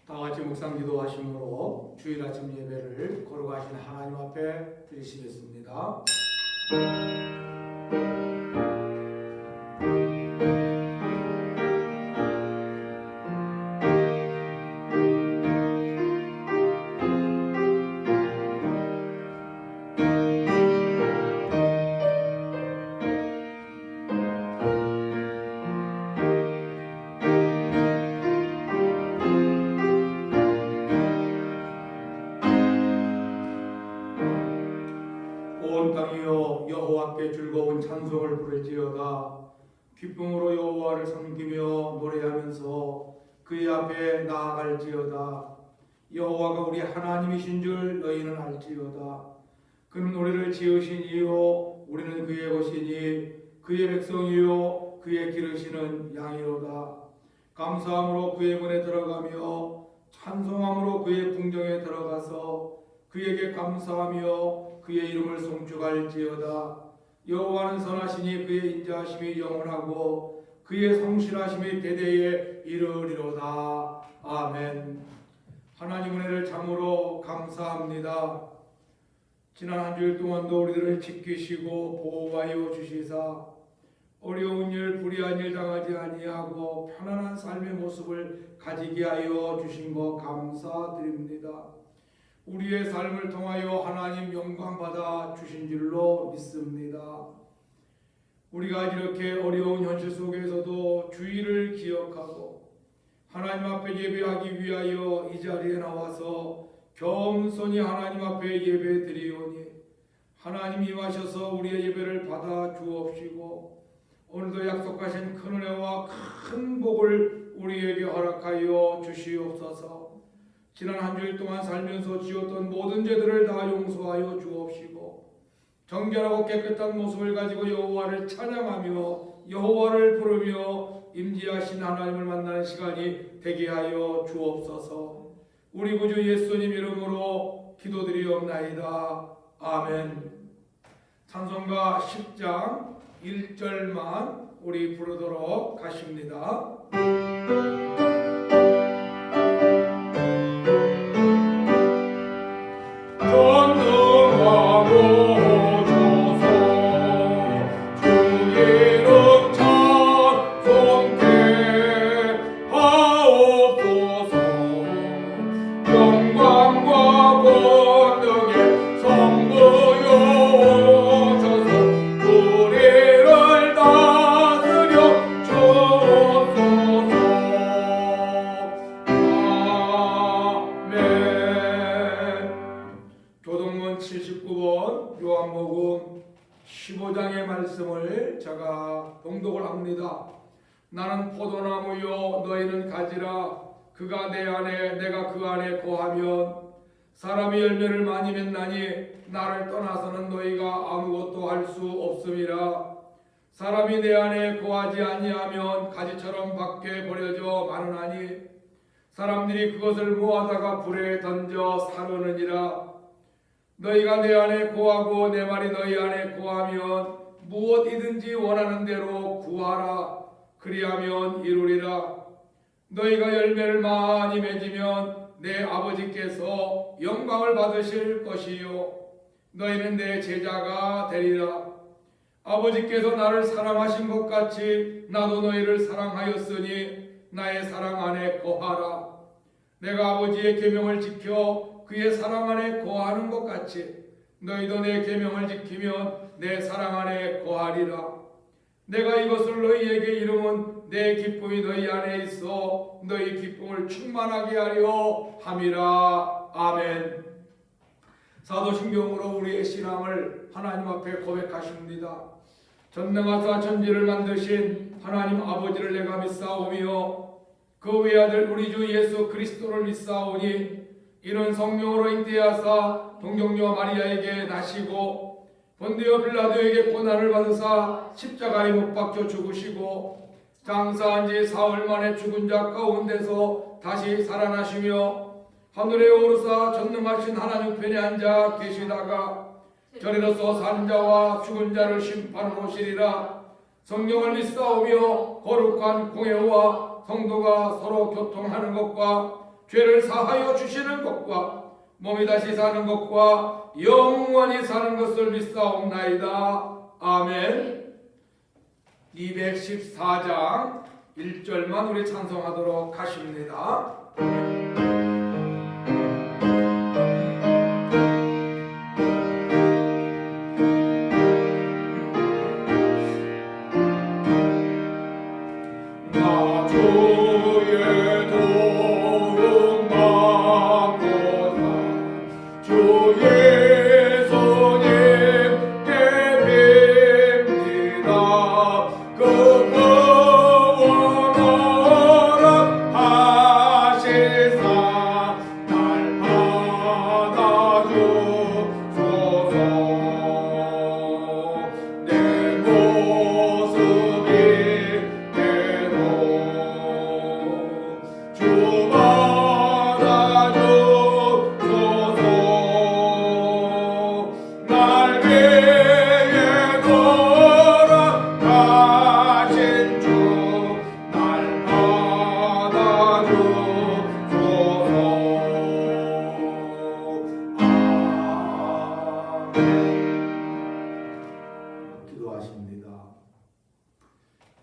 다 같이 묵상 기도하심으로 주일 아침 예배를 거룩하신 하나님 앞에 드리시겠습니다. 온 땅이여 여호와께 즐거운 찬송을 부를지어다. 기쁨으로 여호와를 섬기며 노래하면서 그의 앞에 나아갈지어다. 여호와가 우리 하나님이신 줄 너희는 알지어다. 그는 우리를 지으신 이요 우리는 그의 것이니 그의 백성이요 그의 기르시는 양이로다. 감사함으로 그의 문에 들어가며 찬송함으로 그의 궁정에 들어가서 그에게 감사하며 그의 이름을 송축할지어다. 여호와는 선하시니 그의 인자하심이 영원하고 그의 성실하심이 대대에 이르리로다. 아멘. 하나님 은혜를 참으로 감사합니다. 지난 한 주일 동안도 우리들을 지키시고 보호하여 주시사 어려운 일, 불의한 일 당하지 아니하고 편안한 삶의 모습을 가지게 하여 주신 것 감사드립니다. 우리의 삶을 통하여 하나님 영광 받아 주신 줄로 믿습니다. 우리가 이렇게 어려운 현실 속에서도 주의를 기억하고 하나님 앞에 예배하기 위하여 이 자리에 나와서 겸손히 하나님 앞에 예배 드리오니 하나님 임하셔서 우리의 예배를 받아 주옵시고 오늘도 약속하신 큰 은혜와 큰 복을 우리에게 허락하여 주시옵소서. 지난 한 주일 동안 살면서 지었던 모든 죄들을 다 용서하여 주옵시고 정결하고 깨끗한 모습을 가지고 여호와를 찬양하며 여호와를 부르며 임재하신 하나님을 만나는 시간이 되게 하여 주옵소서. 우리 구주 예수님 이름으로 기도드리옵나이다. 아멘. 찬송가 10장 1절만 우리 부르도록 하십니다. 교동문 79번 요한복음 15장의 말씀을 제가 봉독을 합니다. 나는 포도나무요 너희는 가지라. 그가 내 안에 내가 그 안에 거하면 사람이 열매를 많이 맺나니 나를 떠나서는 너희가 아무것도 할 수 없음이라. 사람이 내 안에 거하지 아니하면 가지처럼 밖에 버려져 마르나니 사람들이 그것을 모아다가 불에 던져 사르느니라. 너희가 내 안에 거하고 내 말이 너희 안에 거하면 무엇이든지 원하는 대로 구하라. 그리하면 이루리라. 너희가 열매를 많이 맺으면 내 아버지께서 영광을 받으실 것이요 너희는 내 제자가 되리라. 아버지께서 나를 사랑하신 것 같이 나도 너희를 사랑하였으니 나의 사랑 안에 거하라. 내가 아버지의 계명을 지켜 그의 사랑 안에 거하는 것 같이 너희도 내 계명을 지키면 내 사랑 안에 거하리라. 내가 이것을 너희에게 이름은 내 기쁨이 너희 안에 있어 너희 기쁨을 충만하게 하려 함이라. 아멘. 사도신경으로 우리의 신앙을 하나님 앞에 고백하십니다. 전능하사 천지를 만드신 하나님 아버지를 내가 믿사오며 그 외아들 우리 주 예수 그리스도를 믿사오니 이는 성령으로 잉태하사 동정녀 마리아에게 나시고 본디오 빌라도에게 고난을 받으사 십자가에 못 박혀 죽으시고 장사한 지 사흘 만에 죽은 자 가운데서 다시 살아나시며 하늘에 오르사 전능하신 하나님 우편에 앉아 계시다가 저리로서 산 자와 죽은 자를 심판하러 오시리라. 성령을 믿사오며 거룩한 공회와 성도가 서로 교통하는 것과 죄를 사하여 주시는 것과 몸이 다시 사는 것과 영원히 사는 것을 믿사옵나이다. 아멘. 214장 1절만 우리 찬송하도록 하십니다.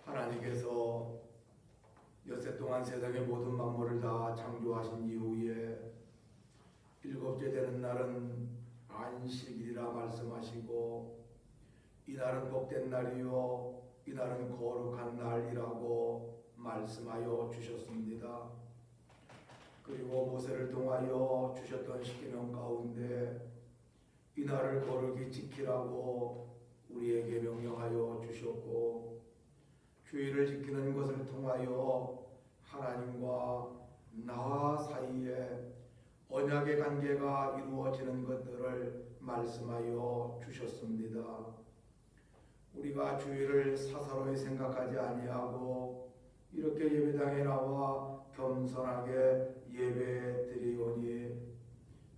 하나님께서 엿새 동안 세상의 모든 만물을 다 창조하신 이후에 일곱째 되는 날은 안식일이라 말씀하시고 이날은 복된 날이요 이날은 거룩한 날이라고 말씀하여 주셨습니다. 그리고 모세를 통하여 주셨던 시계명 가운데 이날을 거룩히 지키라고 우리에게 명령하여 주셨고 주의를 지키는 것을 통하여 하나님과 나와 사이에 언약의 관계가 이루어지는 것들을 말씀하여 주셨습니다. 우리가 주의를 사사로이 생각하지 아니하고 이렇게 예배당에 나와 겸손하게 예배드리오니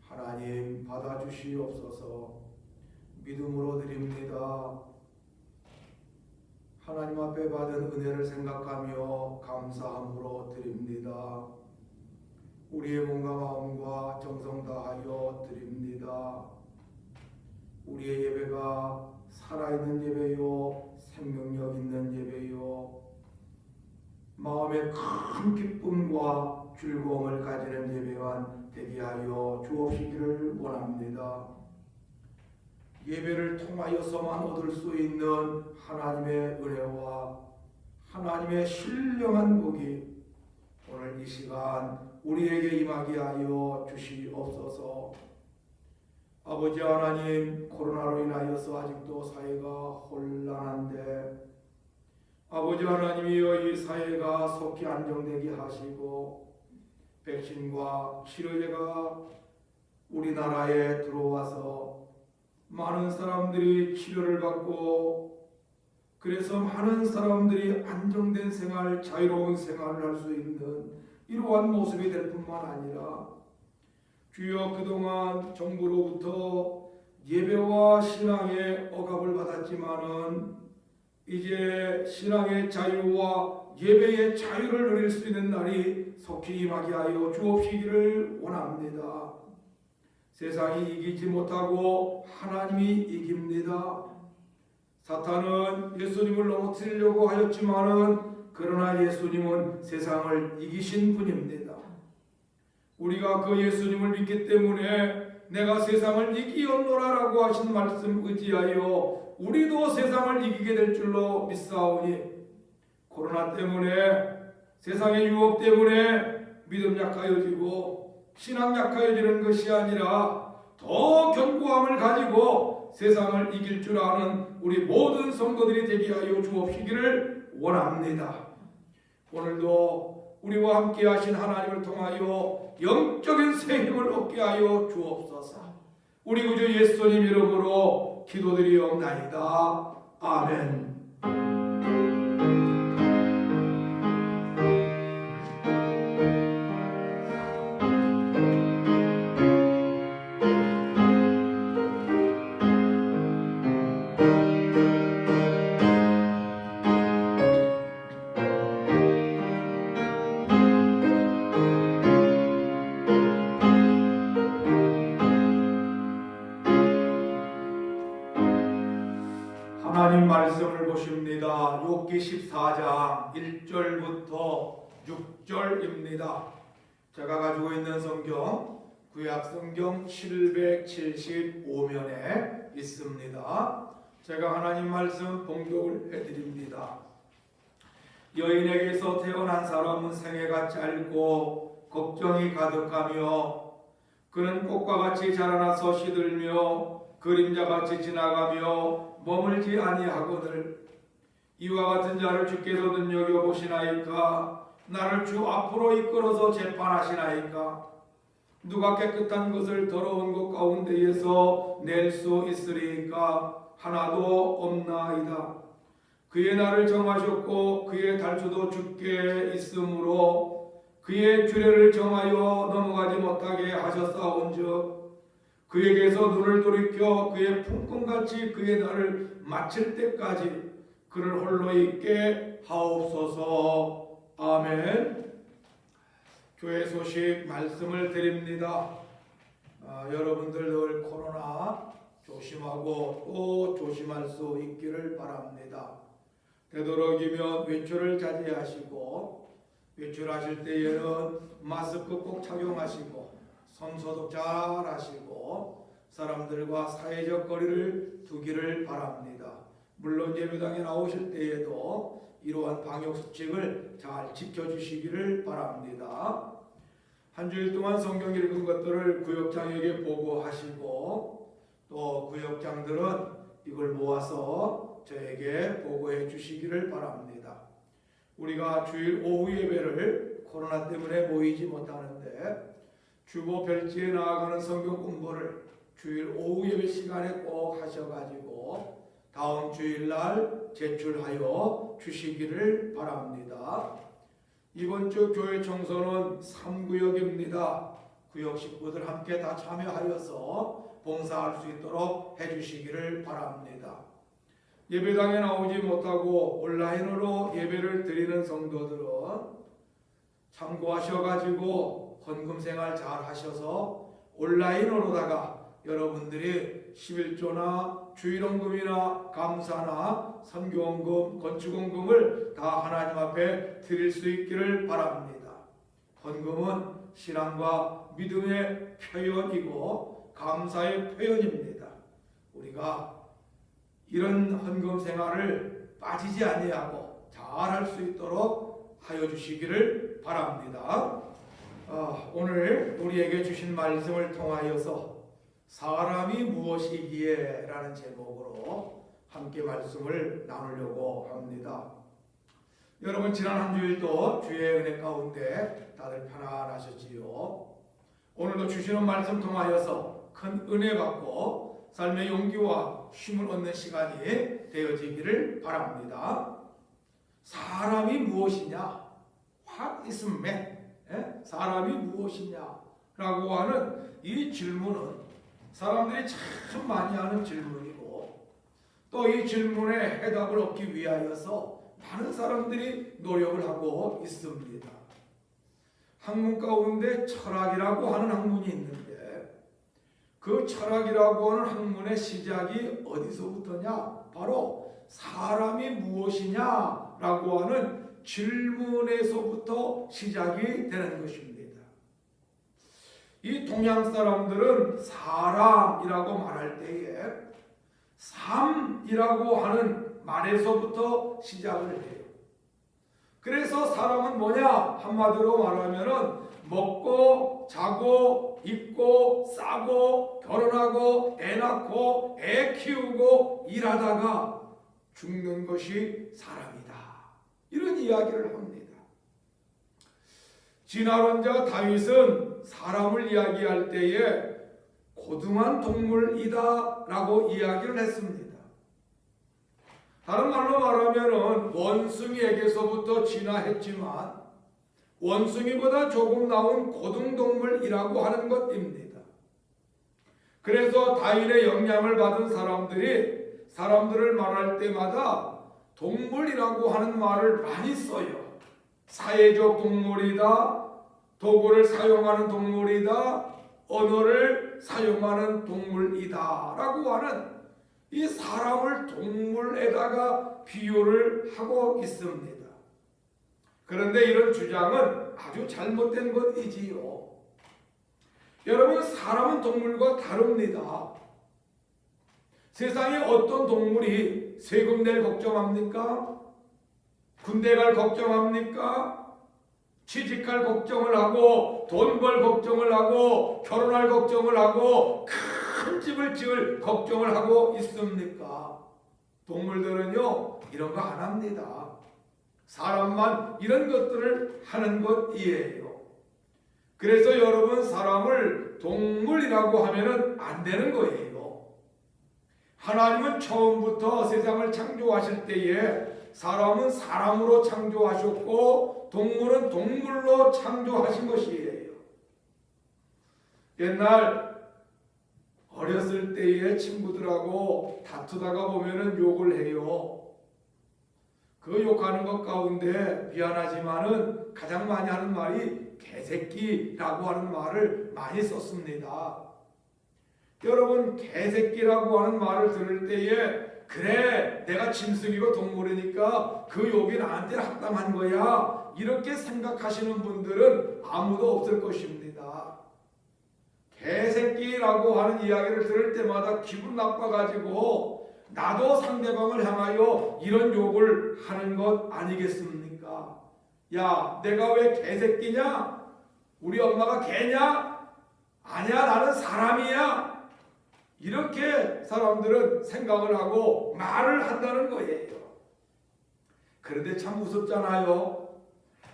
하나님 받아주시옵소서. 믿음으로 드립니다. 하나님 앞에 받은 은혜를 생각하며 감사함으로 드립니다. 우리의 몸과 마음과 정성 다하여 드립니다. 우리의 예배가 살아있는 예배요 생명력 있는 예배요 마음에 큰 기쁨과 즐거움을 가지는 예배만 되게 하여 주옵시기를 원합니다. 예배를 통하여서만 얻을 수 있는 하나님의 은혜와 하나님의 신령한 복이 오늘 이 시간 우리에게 임하게 하여 주시옵소서. 아버지 하나님, 코로나로 인하여서 아직도 사회가 혼란한데 아버지 하나님이여 이 사회가 속히 안정되게 하시고 백신과 치료제가 우리나라에 들어와서 많은 사람들이 치료를 받고 그래서 많은 사람들이 안정된 생활, 자유로운 생활을 할 수 있는 이러한 모습이 될 뿐만 아니라 주여 그동안 정부로부터 예배와 신앙의 억압을 받았지만은 이제 신앙의 자유와 예배의 자유를 누릴 수 있는 날이 속히 임하게 하여 주옵시기를 원합니다. 세상이 이기지 못하고 하나님이 이깁니다. 사탄은 예수님을 넘어뜨리려고 하였지만은 그러나 예수님은 세상을 이기신 분입니다. 우리가 그 예수님을 믿기 때문에 내가 세상을 이기었노라라고 하신 말씀 의지하여 우리도 세상을 이기게 될 줄로 믿사오니 코로나 때문에 세상의 유혹 때문에 믿음 약하여지고 신앙 약하여지는 것이 아니라 더 견고함을 가지고 세상을 이길 줄 아는 우리 모든 성도들이 되게 하여 주옵시기를 원합니다. 오늘도 우리와 함께 하신 하나님을 통하여 영적인 새 힘을 얻게 하여 주옵소서. 우리 구주 예수님 이름으로 기도드리옵나이다. 아멘. 1절부터 6절입니다. 제가 가지고 있는 성경 구약 성경 775면에 있습니다. 제가 하나님 말씀 봉독을 해드립니다. 여인에게서 태어난 사람은 생애가 짧고 걱정이 가득하며 그는 꽃과 같이 자라나서 시들며 그림자같이 지나가며 머물지 아니하거늘 이와 같은 자를 주께서 눈여겨보시나이까? 나를 주 앞으로 이끌어서 재판하시나이까? 누가 깨끗한 것을 더러운 것 가운데에서 낼 수 있으리까? 하나도 없나이다. 그의 날을 정하셨고 그의 달수도 주께 있으므로 그의 규례를 정하여 넘어가지 못하게 하셨사온즉 그에게서 눈을 돌이켜 그의 품꾼같이 그의 날을 마칠 때까지 그를 홀로 있게 하옵소서. 아멘. 교회 소식 말씀을 드립니다. 여러분들 늘 코로나 조심하고 또 조심할 수 있기를 바랍니다. 되도록이면 외출을 자제하시고 외출하실 때에는 마스크 꼭 착용하시고 손 소독 잘 하시고 사람들과 사회적 거리를 두기를 바랍니다. 물론 예배당에 나오실 때에도 이러한 방역 수칙을 잘 지켜주시기를 바랍니다. 한 주일 동안 성경 읽은 것들을 구역장에게 보고하시고 또 구역장들은 이걸 모아서 저에게 보고해 주시기를 바랍니다. 우리가 주일 오후 예배를 코로나 때문에 모이지 못하는데 주보 별지에 나아가는 성경 공부를 주일 오후 예배 시간에 꼭 하셔가지고 다음 주일날 제출하여 주시기를 바랍니다. 이번 주 교회 청소는 3구역입니다. 구역 식구들 함께 다 참여하여서 봉사할 수 있도록 해주시기를 바랍니다. 예배당에 나오지 못하고 온라인으로 예배를 드리는 성도들은 참고하셔가지고 헌금 생활 잘 하셔서 온라인으로다가 여러분들이 11조나 주일헌금이나 감사나 선교헌금, 건축헌금을 다 하나님 앞에 드릴 수 있기를 바랍니다. 헌금은 신앙과 믿음의 표현이고 감사의 표현입니다. 우리가 이런 헌금 생활을 빠지지 아니하고 잘 할 수 있도록 하여 주시기를 바랍니다. 오늘 우리에게 주신 말씀을 통하여서 사람이 무엇이기에 라는 제목으로 함께 말씀을 나누려고 합니다. 여러분 지난 한 주일도 주의 은혜 가운데 다들 편안하셨지요? 오늘도 주시는 말씀 통하여서 큰 은혜 받고 삶의 용기와 힘을 얻는 시간이 되어지기를 바랍니다. 사람이 무엇이냐? What is man? 사람이 무엇이냐? 라고 하는 이 질문은 사람들이 참 많이 하는 질문이고 또 이 질문에 해답을 얻기 위하여서 많은 사람들이 노력을 하고 있습니다. 학문 가운데 철학이라고 하는 학문이 있는데 그 철학이라고 하는 학문의 시작이 어디서부터냐? 바로 사람이 무엇이냐라고 하는 질문에서부터 시작이 되는 것입니다. 이 동양 사람들은 사람이라고 말할 때에 삶이라고 하는 말에서부터 시작을 해요. 그래서 사람은 뭐냐? 한마디로 말하면은 먹고 자고 입고 싸고 결혼하고 애 낳고 애 키우고 일하다가 죽는 것이 사람이다. 이런 이야기를 합니다. 진화론자 다윗은 사람을 이야기할 때에 고등한 동물이다 라고 이야기를 했습니다. 다른 말로 말하면 원숭이에게서부터 진화했지만 원숭이보다 조금 나은 고등동물이라고 하는 것입니다. 그래서 다윈의 영향을 받은 사람들이 사람들을 말할 때마다 동물이라고 하는 말을 많이 써요. 사회적 동물이다, 도구를 사용하는 동물이다, 언어를 사용하는 동물이다 라고 하는 이 사람을 동물에다가 비유를 하고 있습니다. 그런데 이런 주장은 아주 잘못된 것이지요. 여러분, 사람은 동물과 다릅니다. 세상에 어떤 동물이 세금 낼 걱정합니까? 군대 갈 걱정합니까? 취직할 걱정을 하고 돈 벌 걱정을 하고 결혼할 걱정을 하고 큰 집을 지을 걱정을 하고 있습니까? 동물들은요 이런 거 안 합니다. 사람만 이런 것들을 하는 것이에요. 그래서 여러분, 사람을 동물이라고 하면은 안 되는 거예요. 하나님은 처음부터 세상을 창조하실 때에 사람은 사람으로 창조하셨고 동물은 동물로 창조하신 것이에요. 옛날 어렸을 때에 친구들하고 다투다가 보면은 욕을 해요. 그 욕하는 것 가운데 미안하지만은 가장 많이 하는 말이 개새끼라고 하는 말을 많이 썼습니다. 여러분, 개새끼라고 하는 말을 들을 때에 그래, 내가 짐승이고 동물이니까 그 욕이 나한테 합당한 거야, 이렇게 생각하시는 분들은 아무도 없을 것입니다. 개새끼라고 하는 이야기를 들을 때마다 기분 나빠가지고 나도 상대방을 향하여 이런 욕을 하는 것 아니겠습니까? 야, 내가 왜 개새끼냐? 우리 엄마가 개냐? 아니야, 나는 사람이야. 이렇게 사람들은 생각을 하고 말을 한다는 거예요. 그런데 참 무섭잖아요.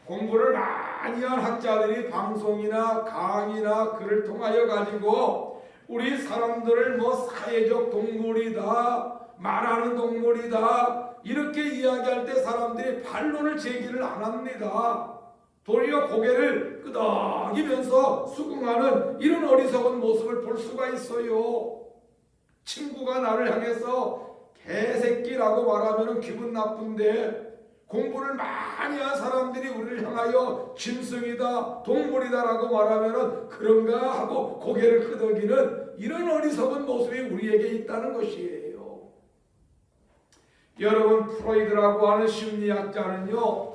공부를 많이 한 학자들이 방송이나 강의나 글을 통하여 가지고 우리 사람들을 뭐 사회적 동물이다, 말하는 동물이다, 이렇게 이야기할 때 사람들이 반론을 제기를 안 합니다. 도리어 고개를 끄덕이면서 수긍하는 이런 어리석은 모습을 볼 수가 있어요. 친구가 나를 향해서 개새끼라고 말하면 기분 나쁜데 공부를 많이 한 사람들이 우리를 향하여 짐승이다, 동물이다 라고 말하면 그런가 하고 고개를 끄덕이는 이런 어리석은 모습이 우리에게 있다는 것이에요. 여러분, 프로이드라고 하는 심리학자는요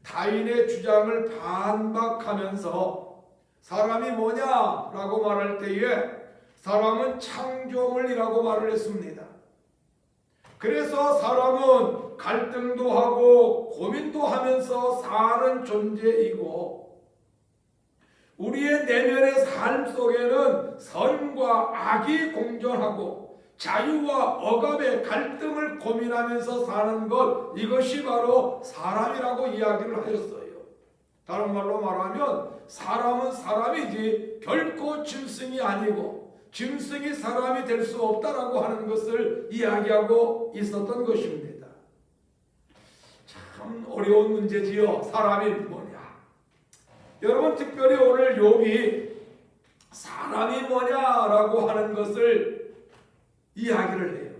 타인의 주장을 반박하면서 사람이 뭐냐라고 말할 때에 사람은 창조물이라고 말을 했습니다. 그래서 사람은 갈등도 하고 고민도 하면서 사는 존재이고 우리의 내면의 삶 속에는 선과 악이 공존하고 자유와 억압의 갈등을 고민하면서 사는 것, 이것이 바로 사람이라고 이야기를 하셨어요. 다른 말로 말하면 사람은 사람이지 결코 짐승이 아니고 짐승이 사람이 될 수 없다라고 하는 것을 이야기하고 있었던 것입니다. 참 어려운 문제지요. 사람이 뭐냐? 여러분, 특별히 오늘 욥이 사람이 뭐냐라고 하는 것을 이야기를 해요.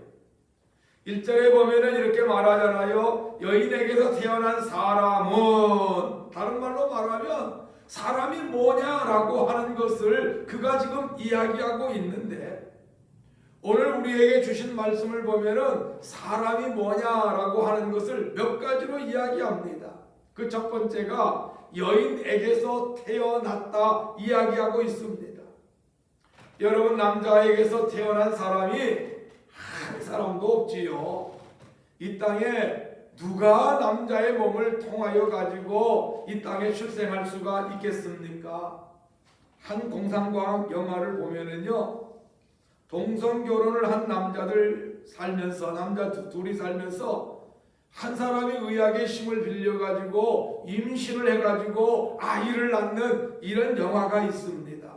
1절에 보면은 이렇게 말하잖아요. 여인에게서 태어난 사람은, 다른 말로 말하면 사람이 뭐냐라고 하는 것을 그가 지금 이야기하고 있는데, 오늘 우리에게 주신 말씀을 보면은 사람이 뭐냐라고 하는 것을 몇 가지로 이야기합니다. 그 첫 번째가 여인에게서 태어났다 이야기하고 있습니다. 여러분, 남자에게서 태어난 사람이 한 사람도 없지요. 이 땅에 누가 남자의 몸을 통하여 가지고 이 땅에 출생할 수가 있겠습니까? 한 공상과학 영화를 보면은요, 동성 결혼을 한 남자들 살면서, 남자 둘이 살면서 한 사람이 의학의 힘을 빌려 가지고 임신을 해 가지고 아이를 낳는 이런 영화가 있습니다.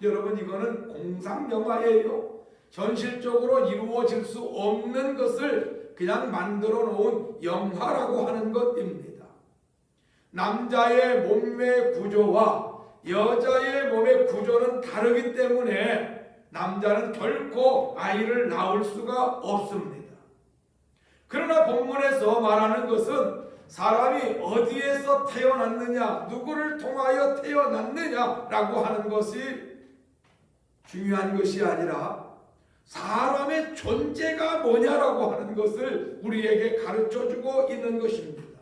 여러분, 이거는 공상 영화예요. 현실적으로 이루어질 수 없는 것을 그냥 만들어 놓은 영화라고 하는 것입니다. 남자의 몸의 구조와 여자의 몸의 구조는 다르기 때문에 남자는 결코 아이를 낳을 수가 없습니다. 그러나 본문에서 말하는 것은 사람이 어디에서 태어났느냐, 누구를 통하여 태어났느냐라고 하는 것이 중요한 것이 아니라 사람의 존재가 뭐냐라고 하는 것을 우리에게 가르쳐주고 있는 것입니다.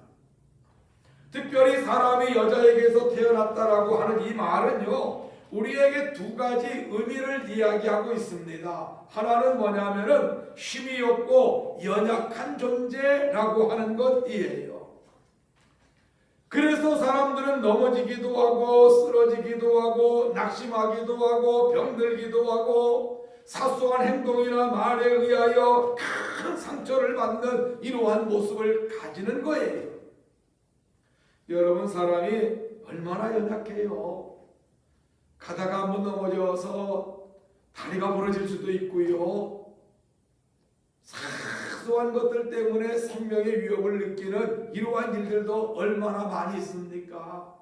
특별히 사람이 여자에게서 태어났다라고 하는 이 말은요, 우리에게 두 가지 의미를 이야기하고 있습니다. 하나는 뭐냐면은 힘이 없고 연약한 존재라고 하는 것이에요. 그래서 사람들은 넘어지기도 하고 쓰러지기도 하고 낙심하기도 하고 병들기도 하고 사소한 행동이나 말에 의하여 큰 상처를 받는 이러한 모습을 가지는 거예요. 여러분, 사람이 얼마나 연약해요. 가다가 한번 넘어져서 다리가 부러질 수도 있고요. 사소한 것들 때문에 생명의 위협을 느끼는 이러한 일들도 얼마나 많이 있습니까?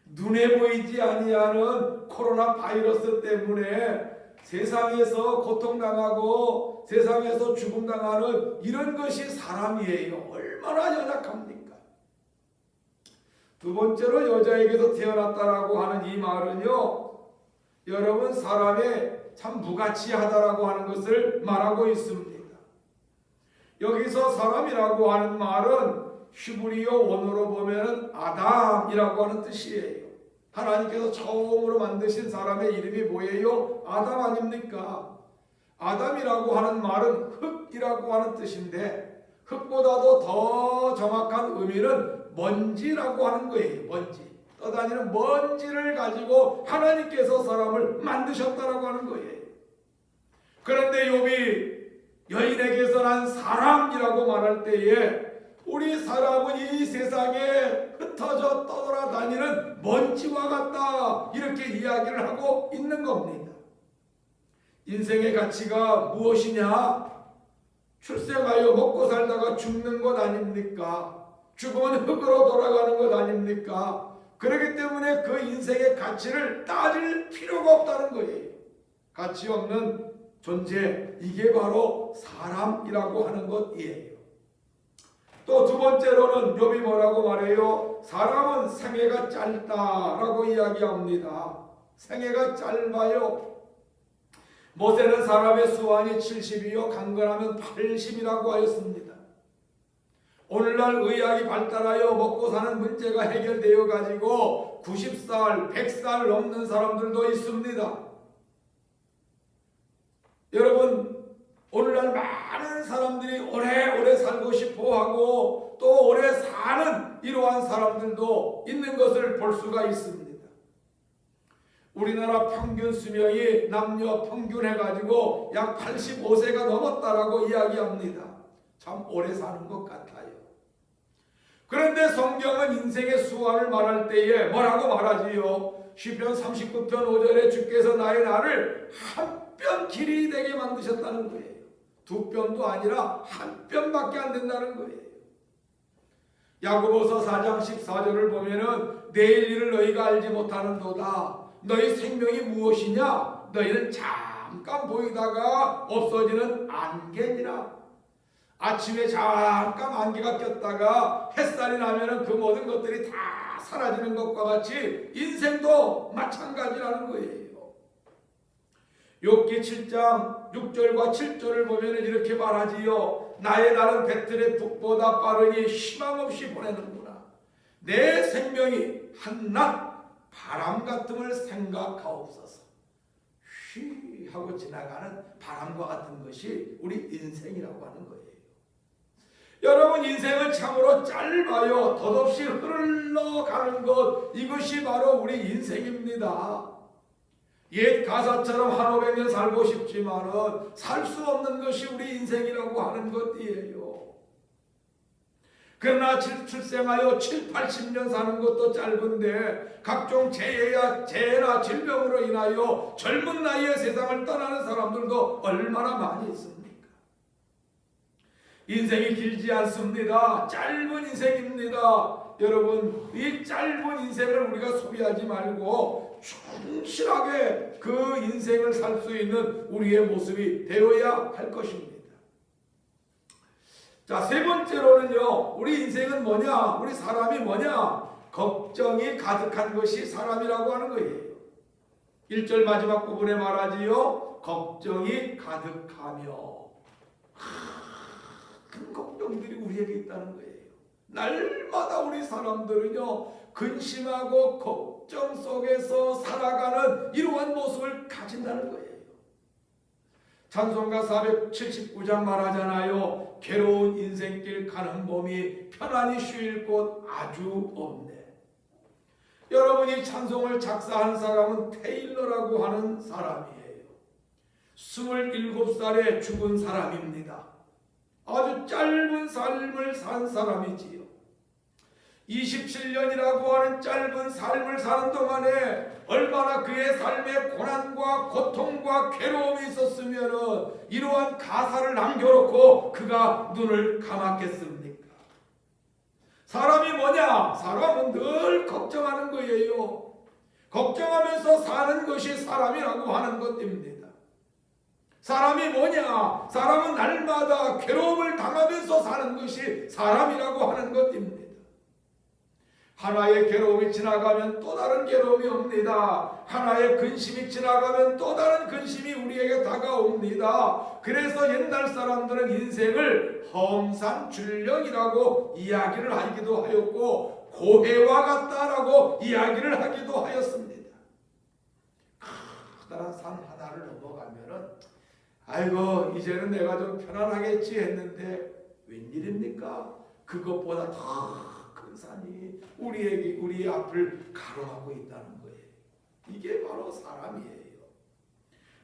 눈에 보이지 아니하는 코로나 바이러스 때문에 세상에서 고통당하고 세상에서 죽음당하는 이런 것이 사람이에요. 얼마나 연약합니까? 두 번째로 여자에게서 태어났다라고 하는 이 말은요, 여러분, 사람의 참 무가치하다라고 하는 것을 말하고 있습니다. 여기서 사람이라고 하는 말은 히브리어 원어로 보면 아담이라고 하는 뜻이에요. 하나님께서 처음으로 만드신 사람의 이름이 뭐예요? 아담 아닙니까? 아담이라고 하는 말은 흙이라고 하는 뜻인데, 흙보다도 더 정확한 의미는 먼지라고 하는 거예요. 먼지, 떠다니는 먼지를 가지고 하나님께서 사람을 만드셨다라고 하는 거예요. 그런데 욥이 여인에게서 난 사람이라고 말할 때에 우리 사람은 이 세상에 흩어져 떠돌아다니는 먼지와 같다, 이렇게 이야기를 하고 있는 겁니다. 인생의 가치가 무엇이냐? 출생하여 먹고 살다가 죽는 것 아닙니까? 죽으면 흙으로 돌아가는 것 아닙니까? 그렇기 때문에 그 인생의 가치를 따질 필요가 없다는 거예요. 가치 없는 존재, 이게 바로 사람이라고 하는 것이에요. 또 두 번째로는 욥이 뭐라고 말해요? 사람은 생애가 짧다라고 이야기합니다. 생애가 짧아요. 모세는 사람의 수완이 70이요 강건하면 80이라고 하였습니다. 오늘날 의학이 발달하여 먹고 사는 문제가 해결되어 가지고 90살, 100살 넘는 사람들도 있습니다. 여러분, 오늘날 많은 사람들이 오래오래 살고 싶어 하고 또 오래 사는 이러한 사람들도 있는 것을 볼 수가 있습니다. 우리나라 평균 수명이 남녀 평균 해가지고 약 85세가 넘었다라고 이야기합니다. 참 오래 사는 것 같아요. 그런데 성경은 인생의 수완을 말할 때에 뭐라고 말하지요? 시편 39편 5절에 주께서 나의 날을 한 뼘 길이 되게 만드셨다는 거예요. 두 뼘도 아니라 한 뼘밖에 안 된다는 거예요. 야고보서 4장 14절을 보면은 내일 일을 너희가 알지 못하는도다. 너희 생명이 무엇이냐? 너희는 잠깐 보이다가 없어지는 안개니라. 아침에 잠깐 안개가 꼈다가 햇살이 나면은 그 모든 것들이 다 사라지는 것과 같이 인생도 마찬가지라는 거예요. 욥기 7장 6절과 7절을 보면 이렇게 말하지요. 나의 날은 배틀의 북보다 빠르니 희망없이 보내는구나. 내 생명이 한낮 바람 같음을 생각하옵소서. 휘 하고 지나가는 바람과 같은 것이 우리 인생이라고 하는 거예요. 여러분, 인생은 참으로 짧아요. 덧없이 흘러가는 것, 이것이 바로 우리 인생입니다. 옛 가사처럼 한 500년 살고 싶지만은 살 수 없는 것이 우리 인생이라고 하는 것이에요. 그러나 출생하여 7, 80년 사는 것도 짧은데 각종 재해나 질병으로 인하여 젊은 나이에 세상을 떠나는 사람들도 얼마나 많이 있습니까? 인생이 길지 않습니다. 짧은 인생입니다. 여러분, 이 짧은 인생을 우리가 소비하지 말고 충실하게 그 인생을 살 수 있는 우리의 모습이 되어야 할 것입니다. 자, 세 번째로는요, 우리 인생은 뭐냐? 우리 사람이 뭐냐? 걱정이 가득한 것이 사람이라고 하는 거예요. 1절 마지막 부분에 말하지요. 걱정이 가득하며. 큰 걱정들이 우리에게 있다는 거예요. 날마다 우리 사람들은요, 근심하고 걱정 속에서 살아가는 이러한 모습을 가진다는 거예요. 찬송가 479장 말하잖아요. 괴로운 인생길 가는 봄이 편안히 쉴 곳 아주 없네. 여러분이 찬송을 작사한 사람은 테일러라고 하는 사람이에요. 27살에 죽은 사람입니다. 아주 짧은 삶을 산 사람이지요. 27년이라고 하는 짧은 삶을 사는 동안에 얼마나 그의 삶에 고난과 고통과 괴로움이 있었으면 이러한 가사를 남겨놓고 그가 눈을 감았겠습니까? 사람이 뭐냐? 사람은 늘 걱정하는 거예요. 걱정하면서 사는 것이 사람이라고 하는 것입니다. 사람이 뭐냐? 사람은 날마다 괴로움을 당하면서 사는 것이 사람이라고 하는 것입니다. 하나의 괴로움이 지나가면 또 다른 괴로움이 옵니다. 하나의 근심이 지나가면 또 다른 근심이 우리에게 다가옵니다. 그래서 옛날 사람들은 인생을 험산줄령이라고 이야기를 하기도 하였고 고해와 같다라고 이야기를 하기도 하였습니다. 커다란 산 하나를 넘어가면은 아이고 이제는 내가 좀 편안하겠지 했는데 웬일입니까? 그것보다 더 큰 산이 우리의 앞을 가로하고 있다는 거예요. 이게 바로 사람이에요.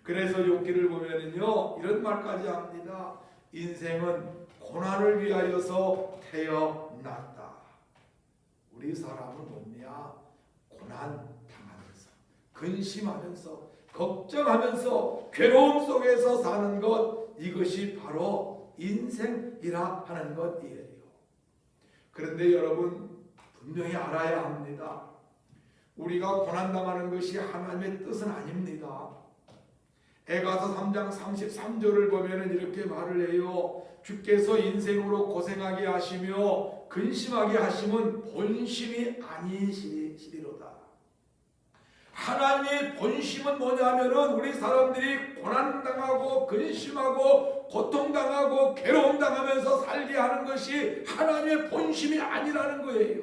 그래서 욥기를 보면은요 이런 말까지 합니다. 인생은 고난을 위하여서 태어났다. 우리 사람은 뭐냐? 고난 당하면서 근심하면서 걱정하면서 괴로움 속에서 사는 것, 이것이 바로 인생이라 하는 것이에요. 그런데 여러분 분명히 알아야 합니다. 우리가 고난당하는 것이 하나님의 뜻은 아닙니다. 에가서 3장 33절을 보면 이렇게 말을 해요. 주께서 인생으로 고생하게 하시며 근심하게 하심은 본심이 아니시리로다. 하나님의 본심은 뭐냐면은 우리 사람들이 고난당하고 근심하고 고통당하고 괴로움당하면서 살게 하는 것이 하나님의 본심이 아니라는 거예요.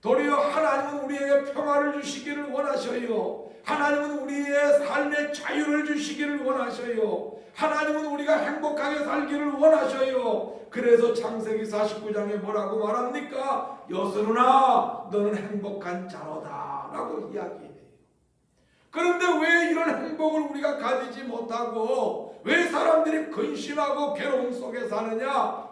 도리어 하나님은 우리에게 평화를 주시기를 원하셔요. 하나님은 우리의 삶의 자유를 주시기를 원하셔요. 하나님은 우리가 행복하게 살기를 원하셔요. 그래서 창세기 49장에 뭐라고 말합니까? 여스루나 너는 행복한 자로다 라고 이야기해요. 그런데 왜 이런 행복을 우리가 가지지 못하고 왜 사람들이 근심하고 괴로움 속에 사느냐?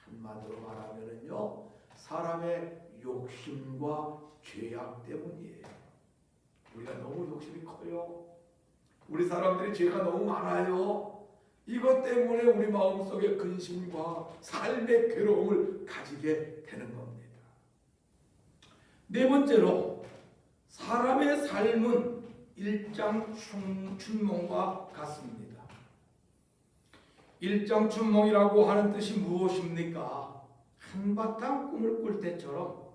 한마디로 말하면요, 사람의 욕심과 죄악 때문이에요. 우리가 너무 욕심이 커요. 우리 사람들이 죄가 너무 많아요. 이것 때문에 우리 마음속에 근심과 삶의 괴로움을 가지게 되는 겁니다. 네 번째로, 사람의 삶은 일장춘몽과 같습니다. 일장춘몽이라고 하는 뜻이 무엇입니까? 한바탕 꿈을 꿀 때처럼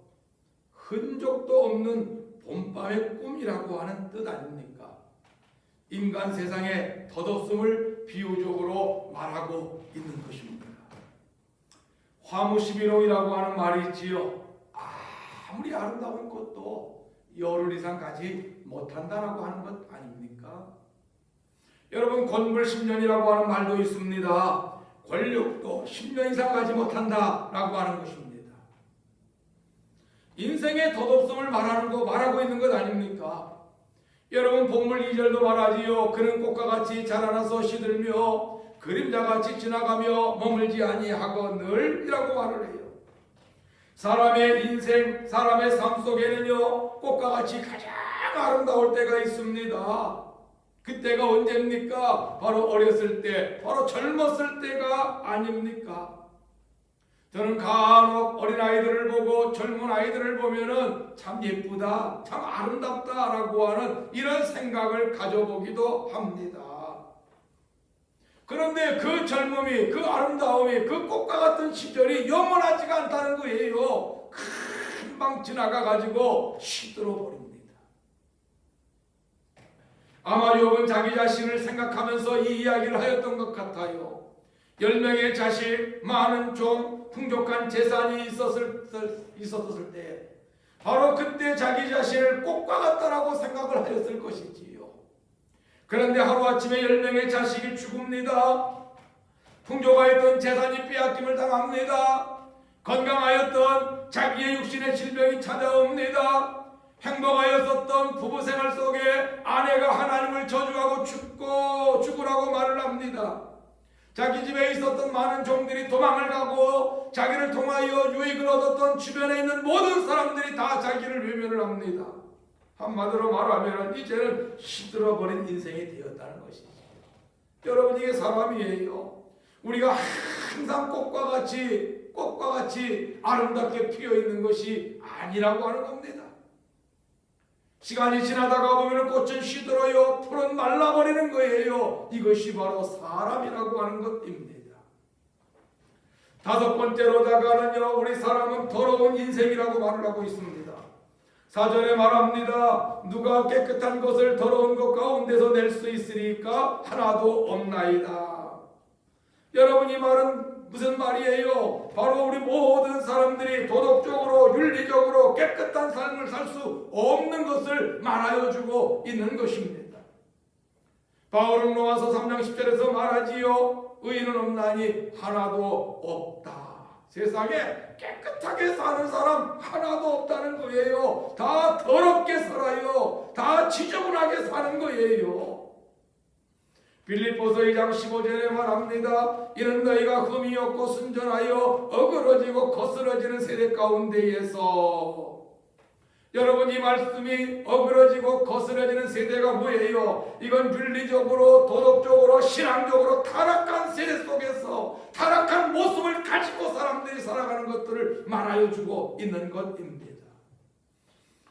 흔적도 없는 봄밤의 꿈이라고 하는 뜻 아닙니까? 인간 세상의 덧없음을 비유적으로 말하고 있는 것입니다. 화무시비롱이라고 하는 말이 있지요. 아무리 아름다운 꽃도 열흘 이상 가지 못한다라고 하는 것 아닙니까? 여러분, 권불 10년이라고 하는 말도 있습니다. 권력도 10년 이상 가지 못한다라고 하는 것입니다. 인생의 덧없음을 말하고 있는 것 아닙니까? 여러분, 본문 2절도 말하지요. 그는 꽃과 같이 자라나서 시들며 그림자같이 지나가며 머물지 아니하거늘 이라고 말을 해요. 사람의 인생, 사람의 삶 속에는요, 꽃과 같이 가장 아름다울 때가 있습니다. 그때가 언제입니까? 바로 어렸을 때, 바로 젊었을 때가 아닙니까? 저는 간혹 어린아이들을 보고 젊은 아이들을 보면은 참 예쁘다, 참 아름답다라고 하는 이런 생각을 가져보기도 합니다. 그런데 그 젊음이, 그 아름다움이, 그 꽃과 같은 시절이 영원하지가 않다는 거예요. 금방 지나가가지고 시들어 버립니다. 아마 욥은 자기 자신을 생각하면서 이 이야기를 하였던 것 같아요. 10명의 자식, 많은 종, 풍족한 재산이 있었을 때 바로 그때 자기 자신을 꽃과 같다라고 생각을 하였을 것이지요. 그런데 하루아침에 10명의 자식이 죽습니다. 풍족하였던 재산이 빼앗김을 당합니다. 건강하였던 자기의 육신의 질병이 찾아옵니다. 행복하였었던 부부생활 속에 아내가 하나님을 저주하고 죽으라고 말을 합니다. 자기 집에 있었던 많은 종들이 도망을 가고 자기를 통하여 유익을 얻었던 주변에 있는 모든 사람들이 다 자기를 외면을 합니다. 한마디로 말하면 이제는 시들어버린 인생이 되었다는 것이죠. 여러분, 이게 사람이에요. 우리가 항상 꽃과 같이 아름답게 피어 있는 것이 아니라고 하는 겁니다. 시간이 지나다가 보면 꽃은 시들어요. 풀은 말라버리는 거예요. 이것이 바로 사람이라고 하는 것입니다. 다섯 번째로다가는요, 우리 사람은 더러운 인생이라고 말을 하고 있습니다. 사전에 말합니다. 누가 깨끗한 것을 더러운 것 가운데서 낼 수 있으리까? 하나도 없나이다. 여러분, 이 말은 무슨 말이에요? 바로 우리 모든 사람들이 도덕적으로 윤리적으로 깨끗한 삶을 살 수 없는 것을 말하여 주고 있는 것입니다. 바울은 로마서 3장 10절에서 말하지요. 의인은 없나니 하나도 없다. 세상에 깨끗하게 사는 사람 하나도 없다는 거예요. 다 더럽게 살아요. 다 지저분하게 사는 거예요. 빌립보서 2장 15절에 말합니다. 이는 너희가 흠이 없고 순전하여 어그러지고 거스러지는 세대 가운데에서. 여러분, 이 말씀이 어그러지고 거스러지는 세대가 뭐예요? 이건 윤리적으로 도덕적으로 신앙적으로 타락한 세대 속에서 타락한 모습을 가지고 사람들이 살아가는 것들을 말하여 주고 있는 것입니다.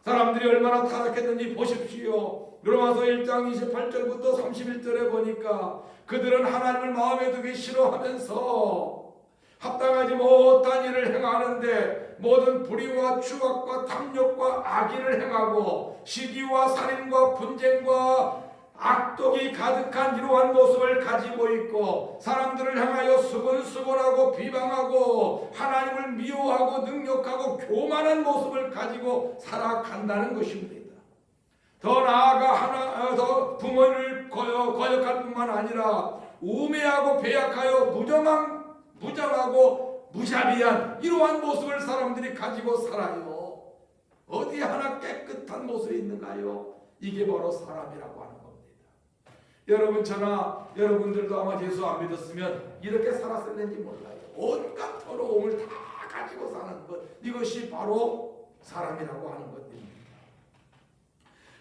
사람들이 얼마나 타락했는지 보십시오. 로마서 1장 28절부터 31절에 보니까 그들은 하나님을 마음에 두기 싫어하면서 합당하지 못한 일을 행하는데 모든 불의와 추악과 탐욕과 악의를 행하고 시기와 살인과 분쟁과 악독이 가득한 이러한 모습을 가지고 있고 사람들을 향하여 수근수근하고 비방하고 하나님을 미워하고 능욕하고 교만한 모습을 가지고 살아간다는 것입니다. 더 나아가 더 부모를 거역할 뿐만 아니라 우매하고 배약하여 무정하고 무자비한 이러한 모습을 사람들이 가지고 살아요. 어디 하나 깨끗한 모습이 있는가요? 이게 바로 사람이라고 하는 겁니다. 여러분, 저나 여러분들도 아마 예수 안 믿었으면 이렇게 살았을는지 몰라요. 온갖 더러움을 다 가지고 사는 것, 이것이 바로 사람이라고 하는 것입니다.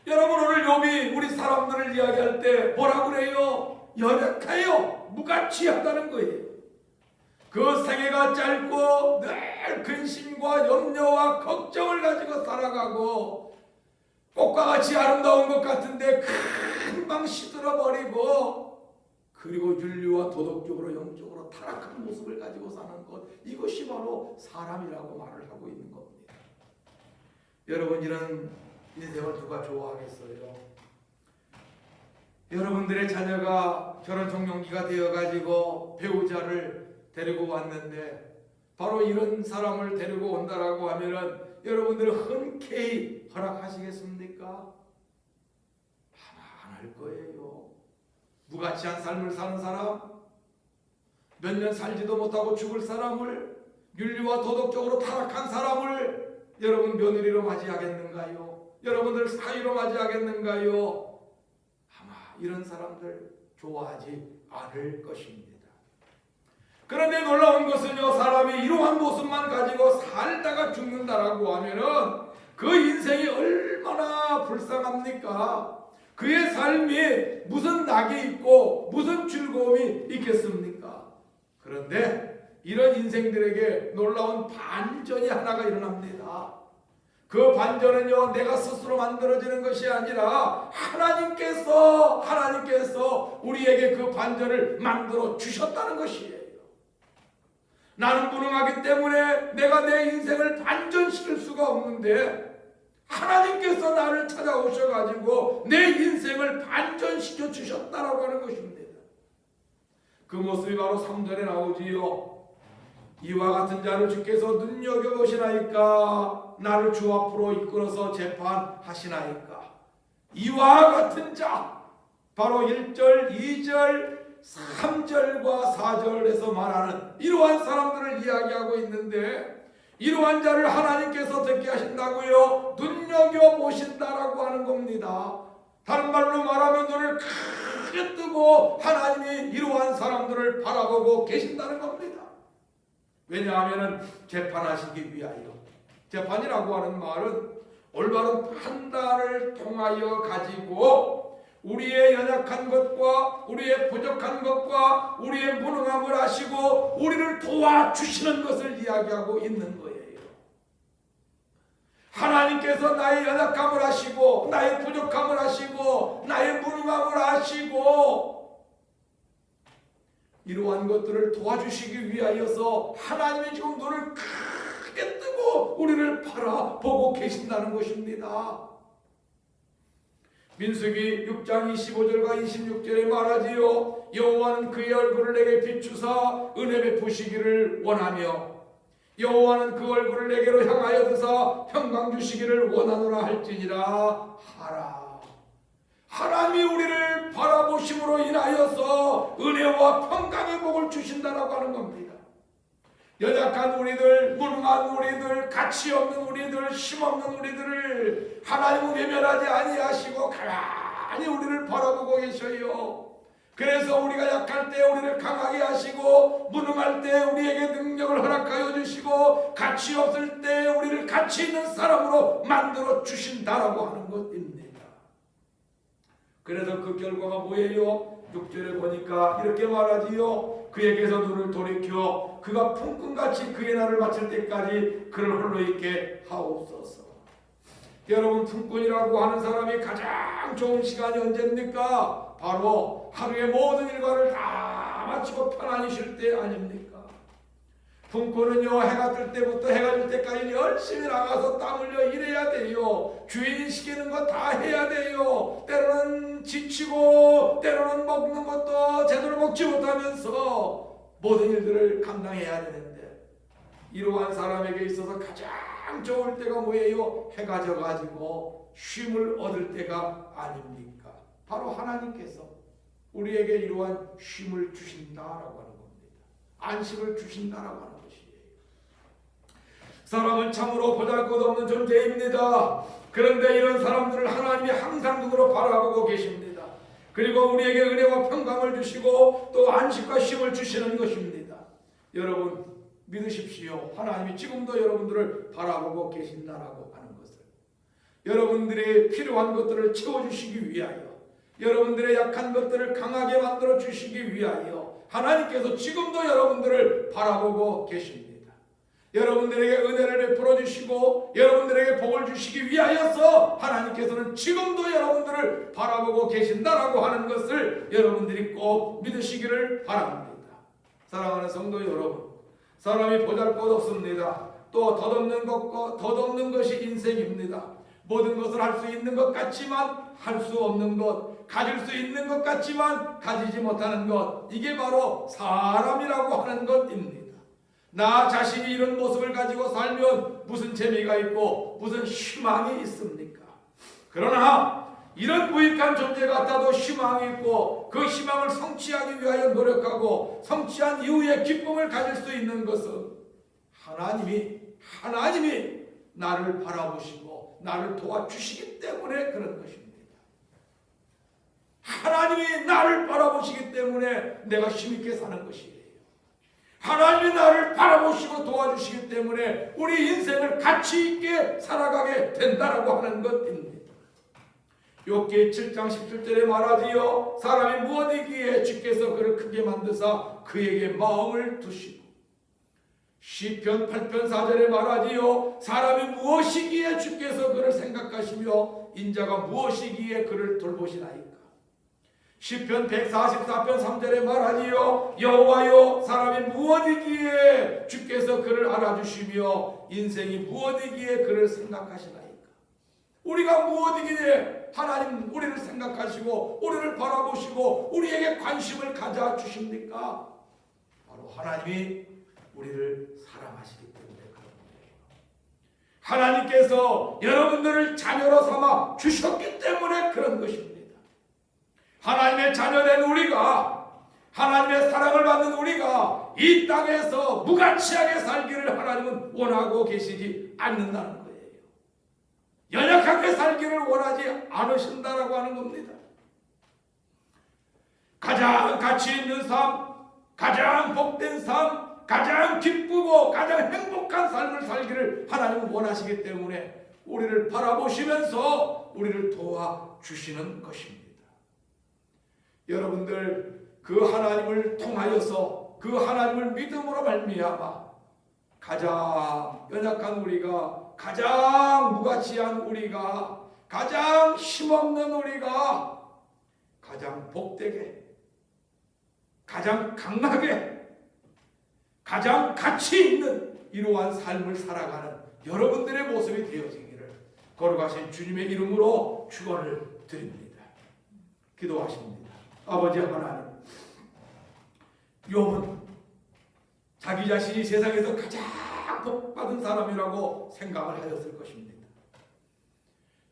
여러분, 오늘 욥이 우리 사람들을 이야기할 때 뭐라고 그래요? 연약해요. 무가치하다는 거예요. 그 생애가 짧고 늘 근심과 염려와 걱정을 가지고 살아가고 꽃과 같이 아름다운 것 같은데 금방 시들어버리고 그리고 윤리와 도덕적으로 영적으로 타락한 모습을 가지고 사는 것, 이것이 바로 사람이라고 말을 하고 있는 겁니다. 여러분, 이런 인생을 누가 좋아하겠어요? 여러분들의 자녀가 결혼 종료기가 되어가지고 배우자를 데리고 왔는데 바로 이런 사람을 데리고 온다라고 하면은 여러분들은 흔쾌히 허락하시겠습니까? 아마 안 할 거예요. 무가치한 삶을 사는 사람, 몇 년 살지도 못하고 죽을 사람을, 윤리와 도덕적으로 타락한 사람을 여러분 며느리로 맞이하겠는가요? 여러분들 사위로 맞이하겠는가요? 아마 이런 사람들 좋아하지 않을 것입니다. 그런데 놀라운 것은요, 사람이 이러한 모습만 가지고 살다가 죽는다라고 하면은 그 인생이 얼마나 불쌍합니까? 그의 삶이 무슨 낙이 있고 무슨 즐거움이 있겠습니까? 그런데 이런 인생들에게 놀라운 반전이 하나가 일어납니다. 그 반전은요, 내가 스스로 만들어지는 것이 아니라 하나님께서 우리에게 그 반전을 만들어 주셨다는 것이에요. 나는 무능하기 때문에 내가 내 인생을 반전시킬 수가 없는데 하나님께서 나를 찾아오셔가지고 내 인생을 반전시켜 주셨다라고 하는 것입니다. 그 모습이 바로 3절에 나오지요. 이와 같은 자를 주께서 눈여겨보시나이까? 나를 주 앞으로 이끌어서 재판하시나이까? 이와 같은 자, 바로 1절, 2절, 3절과 4절에서 말하는 이러한 사람들을 이야기하고 있는데, 이러한 자를 하나님께서 듣게 하신다고요? 눈여겨보신다라고 하는 겁니다. 다른 말로 말하면 눈을 크게 뜨고 하나님이 이러한 사람들을 바라보고 계신다는 겁니다. 왜냐하면 재판하시기 위하여. 재판이라고 하는 말은 올바른 판단을 통하여 가지고 우리의 연약한 것과 우리의 부족한 것과 우리의 무능함을 아시고 우리를 도와주시는 것을 이야기하고 있는 거예요. 하나님께서 나의 연약함을 아시고 나의 부족함을 아시고 나의 무능함을 아시고 이러한 것들을 도와주시기 위하여서 하나님이 지금 눈을 크게 뜨고 우리를 바라보고 계신다는 것입니다. 민수기 6장 25절과 26절에 말하지요. 여호와는 그의 얼굴을 내게 비추사 은혜 베푸시기를 원하며 여호와는 그 얼굴을 내게로 향하여 드사 평강 주시기를 원하노라 할지니라 하라. 하나님이 우리를 바라보심으로 인하여서 은혜와 평강의 복을 주신다라고 하는 겁니다. 연약한 우리들, 무능한 우리들, 가치 없는 우리들, 힘없는 우리들을 하나님은 외면하지 아니하시고 가만히 우리를 바라보고 계셔요. 그래서 우리가 약할 때 우리를 강하게 하시고 무능할 때 우리에게 능력을 허락하여 주시고 가치 없을 때 우리를 가치 있는 사람으로 만들어 주신다라고 하는 것입니다. 그래서 그 결과가 뭐예요? 6절에 보니까 이렇게 말하지요. 그에게서 눈을 돌이켜 그가 품꾼같이 그의 날을 마칠 때까지 그를 홀로 있게 하옵소서. 여러분, 품꾼이라고 하는 사람이 가장 좋은 시간이 언제입니까? 바로 하루의 모든 일과를 다 마치고 편안히 쉴 때 아닙니까? 품꾼은요, 해가 뜰 때부터 해가 질 때까지 열심히 나가서 땀 흘려 일해야 돼요. 주인이 시키는 거 다 해야 돼요. 때로는 지치고 때로는 먹는 것도 제대로 먹지 못하면서 모든 일들을 감당해야 되는데, 이러한 사람에게 있어서 가장 좋을 때가 뭐예요? 해가 져가지고 쉼을 얻을 때가 아닙니까? 바로 하나님께서 우리에게 이러한 쉼을 주신다라고 하는 겁니다. 안식을 주신다라고 하는 것이에요. 사람은 참으로 보잘것없는 존재입니다. 그런데 이런 사람들을 하나님이 항상 눈으로 바라보고 계십니다. 그리고 우리에게 은혜와 평강을 주시고 또 안식과 쉼을 주시는 것입니다. 여러분, 믿으십시오. 하나님이 지금도 여러분들을 바라보고 계신다라고 하는 것을. 여러분들의 필요한 것들을 채워주시기 위하여, 여러분들의 약한 것들을 강하게 만들어 주시기 위하여 하나님께서 지금도 여러분들을 바라보고 계십니다. 여러분들에게 은혜를 베풀어 주시고 여러분들에게 복을 주시기 위하여서 하나님께서는 지금도 여러분들을 바라보고 계신다라고 하는 것을 여러분들이 꼭 믿으시기를 바랍니다. 사랑하는 성도 여러분, 사람이 보잘것없습니다. 또 덧없는 것이 인생입니다. 모든 것을 할 수 있는 것 같지만 할 수 없는 것, 가질 수 있는 것 같지만 가지지 못하는 것, 이게 바로 사람이라고 하는 것입니다. 나 자신이 이런 모습을 가지고 살면 무슨 재미가 있고 무슨 희망이 있습니까? 그러나 이런 무익한 존재 같아도 희망이 있고 그 희망을 성취하기 위하여 노력하고 성취한 이후에 기쁨을 가질 수 있는 것은 하나님이 나를 바라보시고 나를 도와주시기 때문에 그런 것입니다. 하나님이 나를 바라보시기 때문에 내가 힘있게 사는 것이에요. 하나님이 나를 바라보시고 도와주시기 때문에 우리 인생을 가치 있게 살아가게 된다라고 하는 것입니다. 욥기 7장 17절에 말하지요. 사람이 무엇이기에 주께서 그를 크게 만드사 그에게 마음을 두시고, 시편 8편 4절에 말하지요. 사람이 무엇이기에 주께서 그를 생각하시며 인자가 무엇이기에 그를 돌보시나이까. 시편 144편 3절에 말하지요. 여호와여, 사람이 무엇이기에 주께서 그를 알아주시며 인생이 무엇이기에 그를 생각하시나이까. 우리가 무엇이기에 하나님 우리를 생각하시고 우리를 바라보시고 우리에게 관심을 가져 주십니까? 바로 하나님이 우리를 사랑하시기 때문에 그런 거예요. 하나님께서 여러분들을 자녀로 삼아 주셨기 때문에 그런 것입니다. 하나님의 자녀된 우리가, 하나님의 사랑을 받는 우리가 이 땅에서 무가치하게 살기를 하나님은 원하고 계시지 않는다는 거예요. 연약하게 살기를 원하지 않으신다라고 하는 겁니다. 가장 가치 있는 삶, 가장 복된 삶, 가장 기쁘고 가장 행복한 삶을 살기를 하나님은 원하시기 때문에 우리를 바라보시면서 우리를 도와주시는 것입니다. 여러분들, 그 하나님을 통하여서 그 하나님을 믿음으로 말미암아 가장 연약한 우리가, 가장 무가치한 우리가, 가장 힘없는 우리가 가장 복되게, 가장 강하게, 가장 가치 있는 이러한 삶을 살아가는 여러분들의 모습이 되어지기를 거룩하신 주님의 이름으로 축원을 드립니다. 기도하십니다. 아버지 하나님, 욥은 자기 자신이 세상에서 가장 복받은 사람이라고 생각을 하였을 것입니다.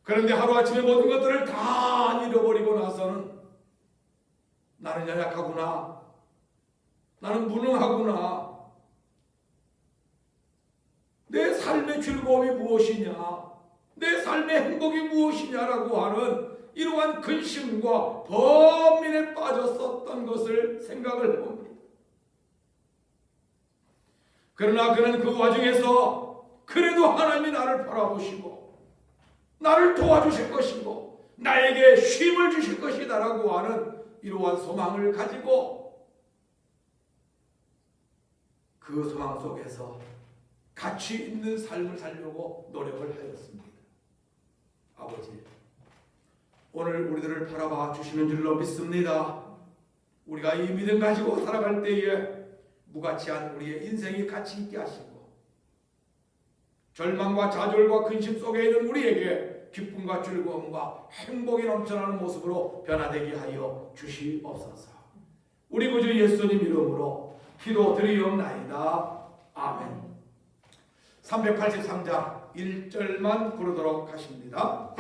그런데 하루아침에 모든 것들을 다 잃어버리고 나서는 나는 연약하구나, 나는 무능하구나, 내 삶의 즐거움이 무엇이냐, 내 삶의 행복이 무엇이냐라고 하는 이러한 근심과 범민에 빠졌었던 것을 생각을 해봅니다. 그러나 그는 그 와중에서 그래도 하나님이 나를 바라보시고 나를 도와주실 것이고 나에게 쉼을 주실 것이다 라고 하는 이러한 소망을 가지고 그 소망 속에서 가치 있는 삶을 살려고 노력을 하였습니다. 아버지, 오늘 우리들을 바라봐 주시는 줄로 믿습니다. 우리가 이 믿음 가지고 살아갈 때에 무가치한 우리의 인생이 가치 있게 하시고 절망과 좌절과 근심 속에 있는 우리에게 기쁨과 즐거움과 행복이 넘쳐나는 모습으로 변화되게 하여 주시옵소서. 우리 구주 예수님 이름으로 기도드리옵나이다. 아멘. 383장 1절만 부르도록 하십니다.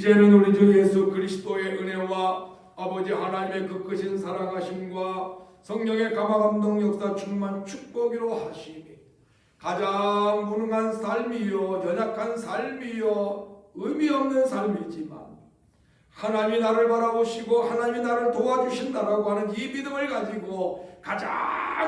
이제는 우리 주 예수 그리스도의 은혜와 아버지 하나님의 그 크신 사랑하심과 성령의 감화감동 역사 충만 축복이로 하심이 가장 무능한 삶이요 연약한 삶이요 의미 없는 삶이지만 하나님이 나를 바라보시고 하나님이 나를 도와주신다라고 하는 이 믿음을 가지고 가장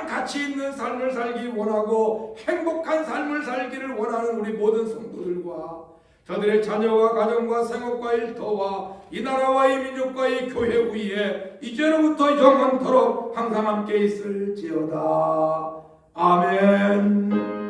가치 있는 삶을 살기 원하고 행복한 삶을 살기를 원하는 우리 모든 성도들과 저들의 자녀와 가정과 생업과 일터와 이 나라와 이 민족과 이 교회 위에 이제로부터 영원토록 항상 함께 있을지어다. 아멘.